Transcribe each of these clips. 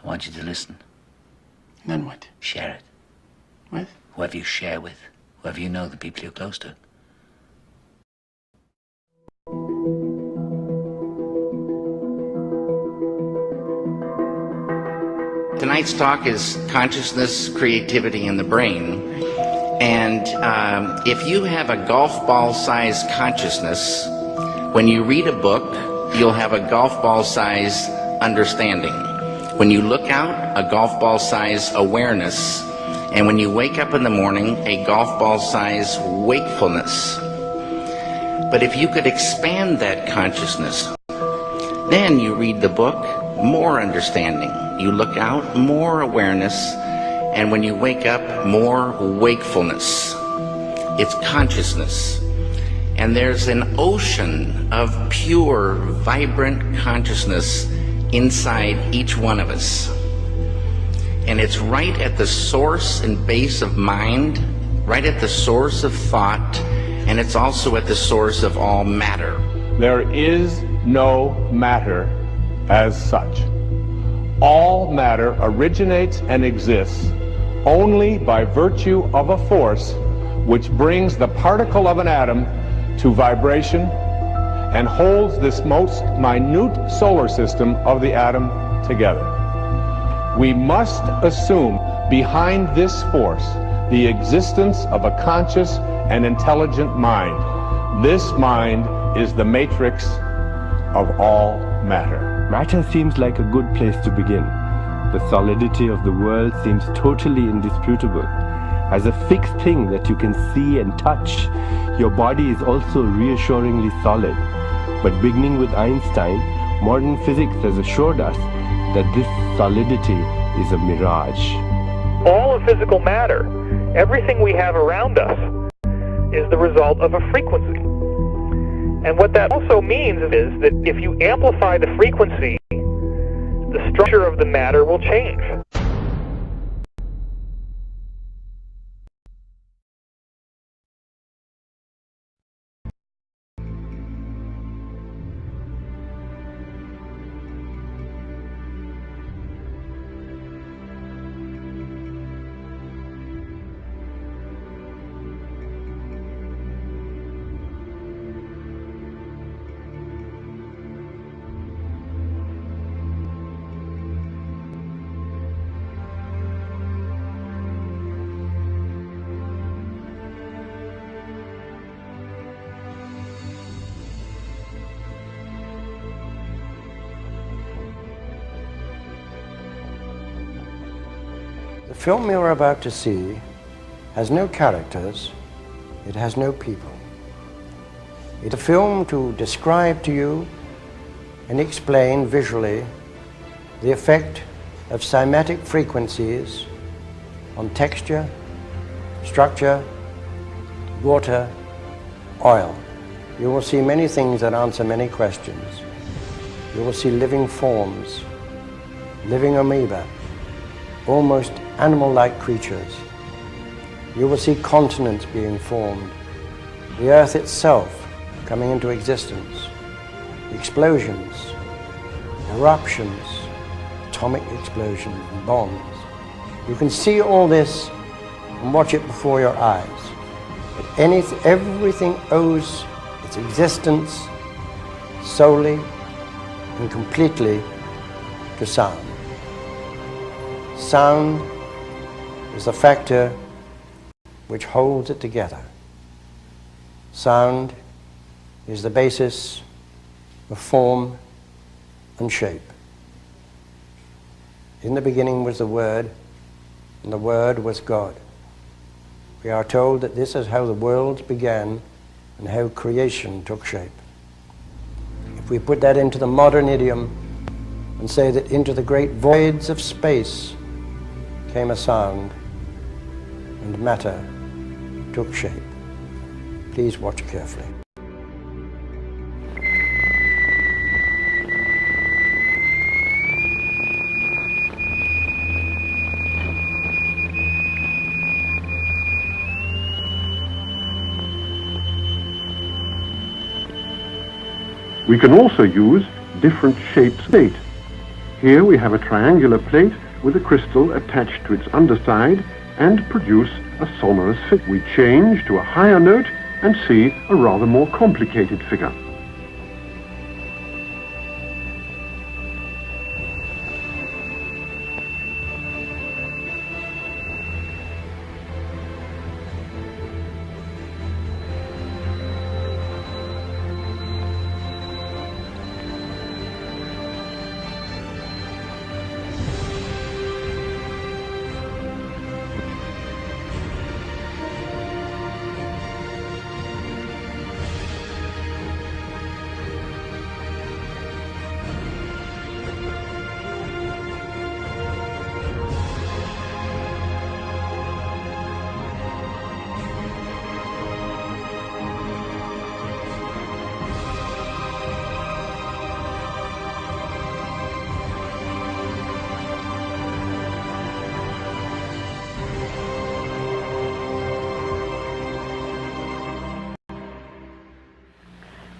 I want you to listen. And then what? Share it. With? Whoever you share with. Whoever you know, the people you're close to. Tonight's talk is consciousness, creativity, and the brain. And if you have a golf ball-sized consciousness, when you read a book, you'll have a golf ball-sized understanding. When you look out, a golf ball-sized awareness. And when you wake up in the morning, a golf ball-sized wakefulness. But if you could expand that consciousness, then you read the book, more understanding. You look out, more awareness, and when you wake up, more wakefulness. It's consciousness. And there's an ocean of pure, vibrant consciousness inside each one of us. And it's right at the source and base of mind, right at the source of thought, and it's also at the source of all matter. There is no matter as such. All matter originates and exists only by virtue of a force which brings the particle of an atom to vibration and holds this most minute solar system of the atom together. We must assume behind this force the existence of a conscious and intelligent mind. This mind is the matrix of all matter. Matter seems like a good place to begin. The solidity of the world seems totally indisputable. As a fixed thing that you can see and touch, your body is also reassuringly solid. But beginning with Einstein, modern physics has assured us that this solidity is a mirage. All of physical matter, everything we have around us, is the result of a frequency. And what that also means is that if you amplify the frequency, the structure of the matter will change. The film you're about to see has no characters, it has no people. It's a film to describe to you and explain visually the effect of cymatic frequencies on texture, structure, water, oil. You will see many things that answer many questions. You will see living forms, living amoeba, almost animal-like creatures. You will see continents being formed, the earth itself coming into existence, explosions, eruptions, atomic explosions, and bombs. You can see all this and watch it before your eyes. But everything owes its existence solely and completely to sound. Sound is the factor which holds it together. Sound is the basis of form and shape. In the beginning was the Word, and the Word was God. We are told that this is how the worlds began and how creation took shape. If we put that into the modern idiom and say that into the great voids of space came a sound, and matter took shape. Please watch carefully. We can also use different shapes of state. Here we have a triangular plate with a crystal attached to its underside and produce a sonorous figure. We change to a higher note and see a rather more complicated figure.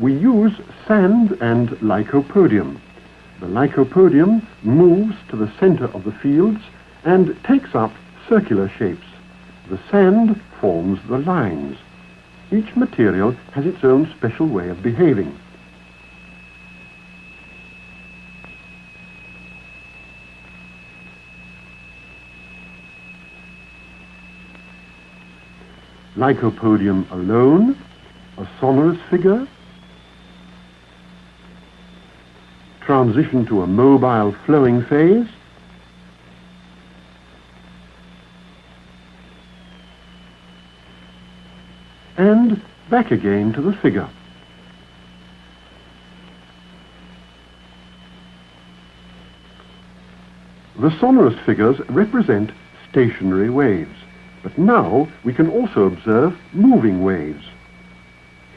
We use sand and lycopodium. The lycopodium moves to the center of the fields and takes up circular shapes. The sand forms the lines. Each material has its own special way of behaving. Lycopodium alone, a sonorous figure, transition to a mobile flowing phase, and back again to the figure. The sonorous figures represent stationary waves, but now we can also observe moving waves.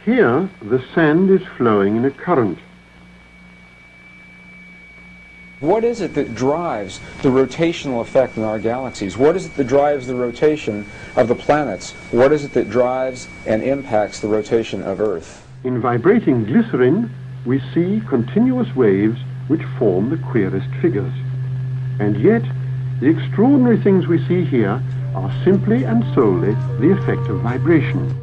Here the sand is flowing in a current. What is it that drives the rotational effect in our galaxies? What is it that drives the rotation of the planets? What is it that drives and impacts the rotation of Earth? In vibrating glycerin, we see continuous waves which form the queerest figures. And yet, the extraordinary things we see here are simply and solely the effect of vibration.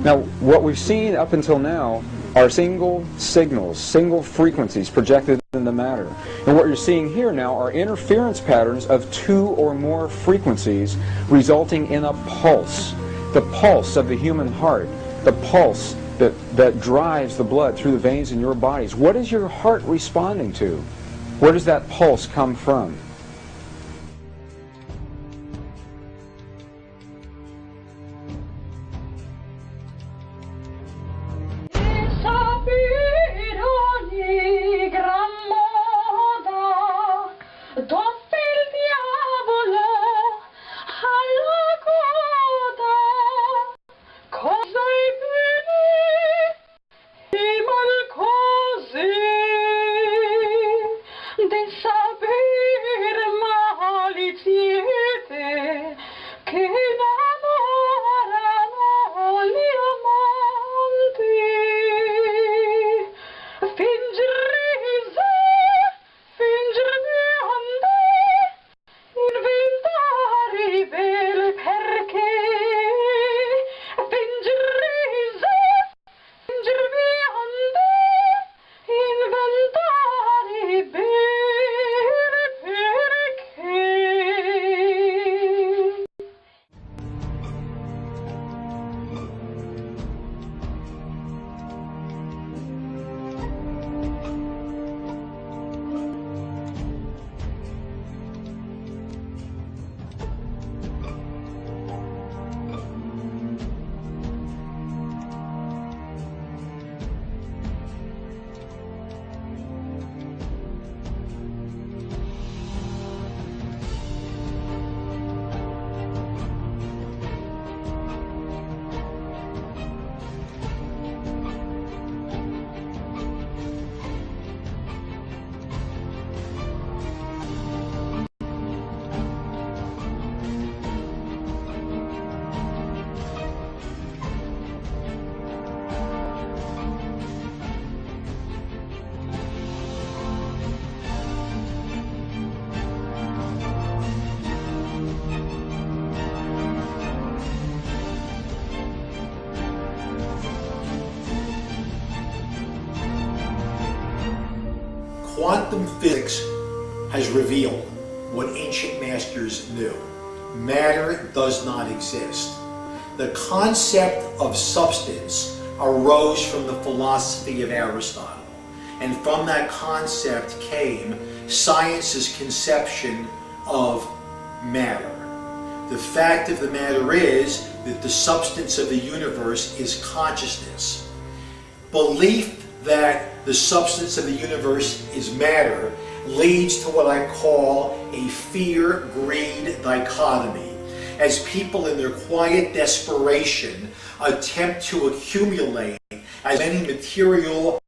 Now, what we've seen up until now are single signals, single frequencies projected in the matter. And what you're seeing here now are interference patterns of two or more frequencies resulting in a pulse. The pulse of the human heart, the pulse that drives the blood through the veins in your bodies. What is your heart responding to? Where does that pulse come from? Di sapere Quantum physics has revealed what ancient masters knew. Matter does not exist. The concept of substance arose from the philosophy of Aristotle. And from that concept came science's conception of matter. The fact of the matter is that the substance of the universe is consciousness. Belief that the substance of the universe is matter leads to what I call a fear-greed dichotomy, as people in their quiet desperation attempt to accumulate as many material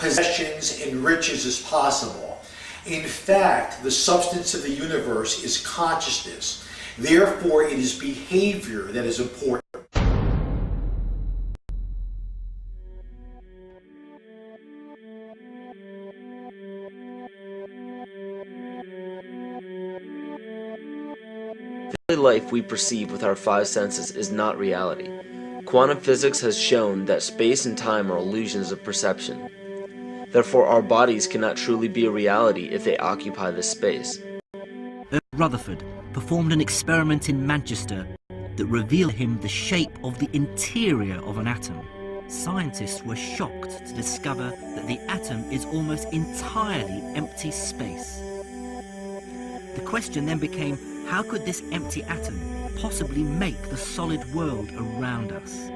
possessions and riches as possible. In fact, the substance of the universe is consciousness. Therefore, it is behavior that is important. The life we perceive with our five senses is not reality. Quantum physics has shown that space and time are illusions of perception. Therefore, our bodies cannot truly be a reality if they occupy this space. Rutherford performed an experiment in Manchester that revealed him the shape of the interior of an atom. Scientists were shocked to discover that the atom is almost entirely empty space. The question then became, how could this empty atom possibly make the solid world around us?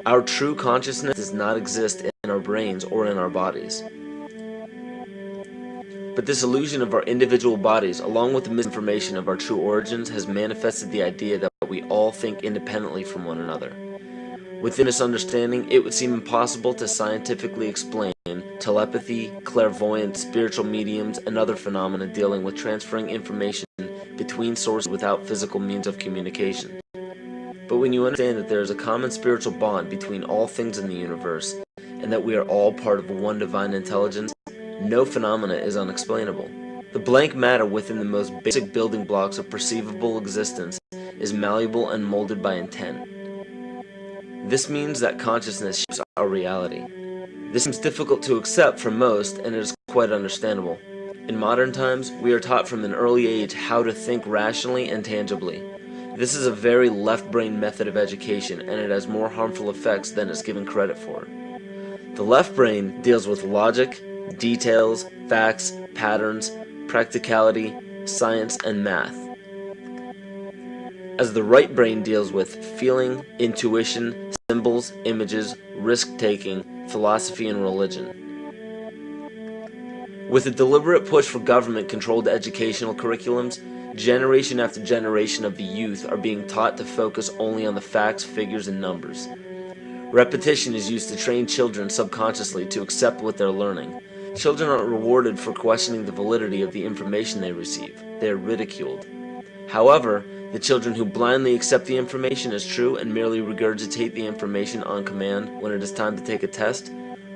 Our true consciousness does not exist in our brains or in our bodies. But this illusion of our individual bodies, along with the misinformation of our true origins, has manifested the idea that we all think independently from one another. Within this understanding, it would seem impossible to scientifically explain telepathy, clairvoyance, spiritual mediums, and other phenomena dealing with transferring information between sources without physical means of communication. But when you understand that there is a common spiritual bond between all things in the universe, and that we are all part of one divine intelligence, no phenomena is unexplainable. The blank matter within the most basic building blocks of perceivable existence is malleable and molded by intent. This means that consciousness shapes our reality. This seems difficult to accept for most, and it is quite understandable. In modern times, we are taught from an early age how to think rationally and tangibly. This is a very left-brain method of education, and it has more harmful effects than is given credit for. The left brain deals with logic, details, facts, patterns, practicality, science, and math, as the right brain deals with feeling, intuition, symbols, images, risk-taking, philosophy, and religion. With a deliberate push for government-controlled educational curriculums, generation after generation of the youth are being taught to focus only on the facts, figures, and numbers. Repetition is used to train children subconsciously to accept what they're learning. Children aren't rewarded for questioning the validity of the information they receive. They are ridiculed. However, the children who blindly accept the information as true and merely regurgitate the information on command when it is time to take a test,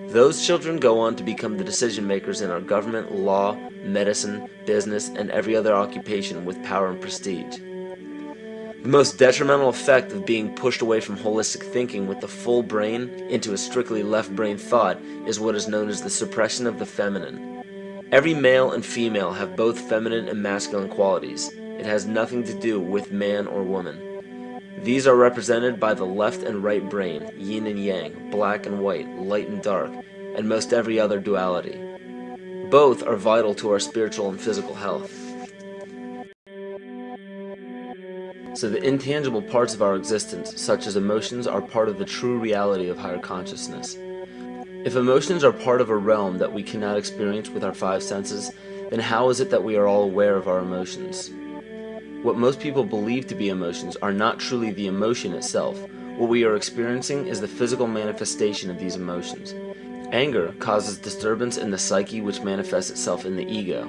those children go on to become the decision makers in our government, law, medicine, business, and every other occupation with power and prestige. The most detrimental effect of being pushed away from holistic thinking with the full brain into a strictly left brain thought is what is known as the suppression of the feminine. Every male and female have both feminine and masculine qualities. It has nothing to do with man or woman. These are represented by the left and right brain, yin and yang, black and white, light and dark, and most every other duality. Both are vital to our spiritual and physical health. So the intangible parts of our existence, such as emotions, are part of the true reality of higher consciousness. If emotions are part of a realm that we cannot experience with our five senses, then how is it that we are all aware of our emotions? What most people believe to be emotions are not truly the emotion itself. What we are experiencing is the physical manifestation of these emotions. Anger causes disturbance in the psyche, which manifests itself in the ego.